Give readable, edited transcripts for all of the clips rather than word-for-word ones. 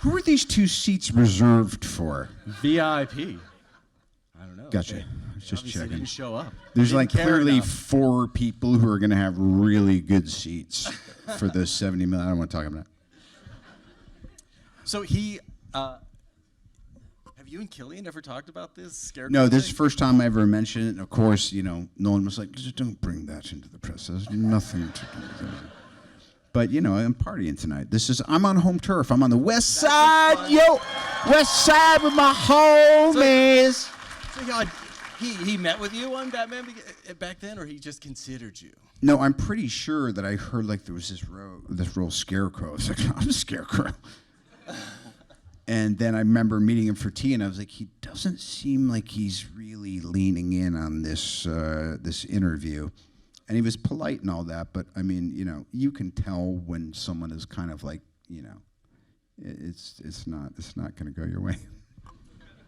Who are these two seats reserved for? VIP. I don't know. Gotcha. They Just obviously checking. didn't show up. There's Didn't like care clearly enough. 4 people who are going to have really good seats for the 70 million. I don't want to talk about it. So he, have you and Killian ever talked about this scarecrow No, this is thing? the first time I ever mentioned it. And of course, Nolan was like, just don't bring that into the press. There's nothing to do with it. But, I'm partying tonight. I'm on home turf. I'm on the west side, yo! West side with my homies. So he met with you on Batman back then, or he just considered you? No, I'm pretty sure that I heard like there was this real scarecrow. I was like, I'm a scarecrow. And then I remember meeting him for tea, and I was like, he doesn't seem like he's really leaning in on this this interview. And he was polite and all that, but I mean, you can tell when someone is kind of like, it's not going to go your way.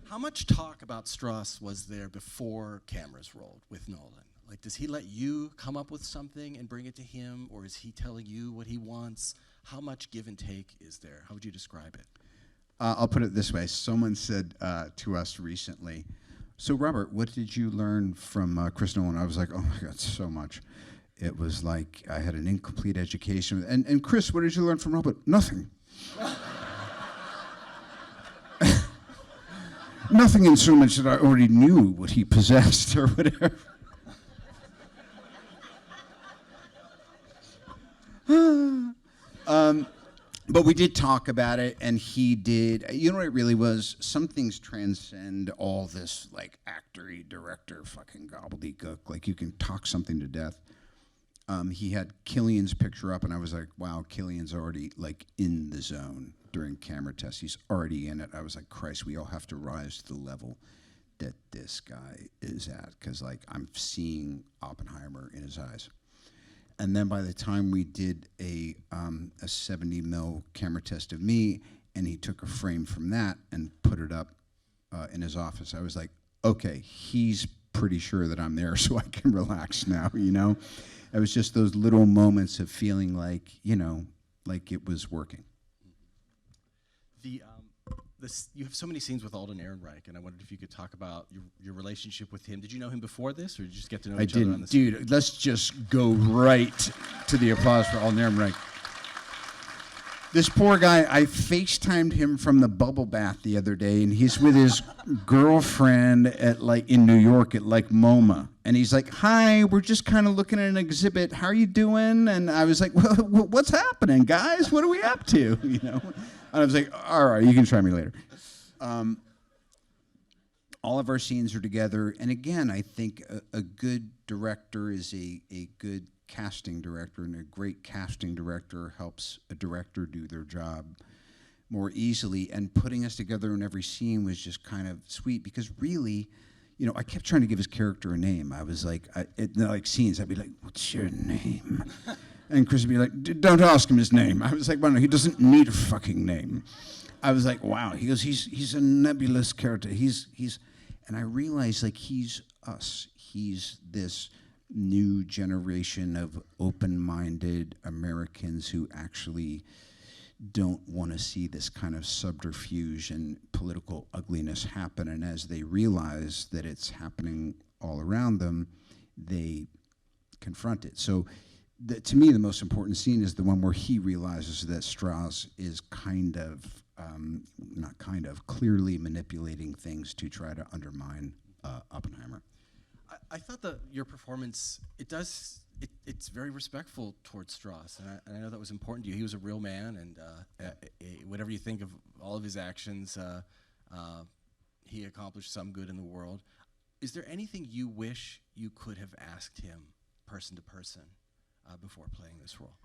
How much talk about Strauss was there before cameras rolled with Nolan? Like, does he let you come up with something and bring it to him, or is he telling you what he wants? How much give and take is there? How would you describe it? I'll put it this way. Someone said to us recently, so Robert, what did you learn from Chris Nolan? I was like, oh my God, so much. It was like I had an incomplete education. And Chris, what did you learn from Robert? Nothing. Nothing in so much that I already knew what he possessed or whatever. But we did talk about it, and he did. You know what it really was? Some things transcend all this, like, actor-y, director, fucking gobbledygook. Like, you can talk something to death. He had Killian's picture up, and I was like, wow, Killian's already, like, in the zone during camera tests. He's already in it. I was like, Christ, we all have to rise to the level that this guy is at, because, like, I'm seeing Oppenheimer in his eyes. And then by the time we did a 70 mil camera test of me, and he took a frame from that and put it up in his office, I was like, okay, he's pretty sure that I'm there, so I can relax now, It was just those little moments of feeling like, like it was working. You have so many scenes with Alden Ehrenreich, and I wondered if you could talk about your relationship with him. Did you know him before this, or did you just get to know each other on this? Dude, let's just go right to the applause for Alden Ehrenreich. This poor guy, I FaceTimed him from the bubble bath the other day, and he's with his girlfriend in New York at MoMA. And he's like, hi, we're just kind of looking at an exhibit. How are you doing? And I was like, well, what's happening, guys? What are we up to? And I was like, all right, you can try me later. All of our scenes are together. And again, I think a good director is a good casting director, and a great casting director helps a director do their job more easily. And putting us together in every scene was just kind of sweet, because really, I kept trying to give his character a name. I was like, scenes, I'd be like, what's your name? And Chris would be like, don't ask him his name. I was like, well, no, he doesn't need a fucking name. I was like, wow. He goes, he's a nebulous character. And I realized, like, he's us. He's this new generation of open-minded Americans who actually don't want to see this kind of subterfuge and political ugliness happen. And as they realize that it's happening all around them, they confront it. So to me, the most important scene is the one where he realizes that Strauss is clearly manipulating things to try to undermine Oppenheimer. I thought that your performance, it's very respectful towards Strauss, and I know that was important to you. He was a real man, and whatever you think of all of his actions, he accomplished some good in the world. Is there anything you wish you could have asked him, person to person, before playing this role?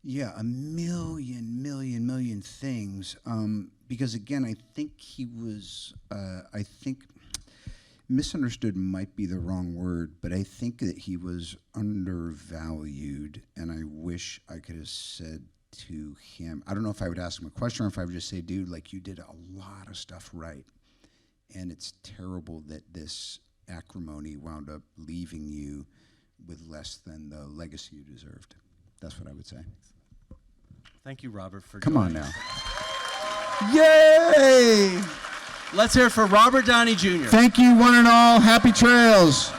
Yeah, a million things. Because again, I think he was, misunderstood might be the wrong word, but I think that he was undervalued, and I wish I could have said to him, I don't know if I would ask him a question or if I would just say, dude, like, you did a lot of stuff right, and it's terrible that this acrimony wound up leaving you with less than the legacy you deserved. That's what I would say. Thank you, Robert, for Come on joining now. us. Yay! Let's hear it for Robert Downey Jr. Thank you, one and all. Happy trails.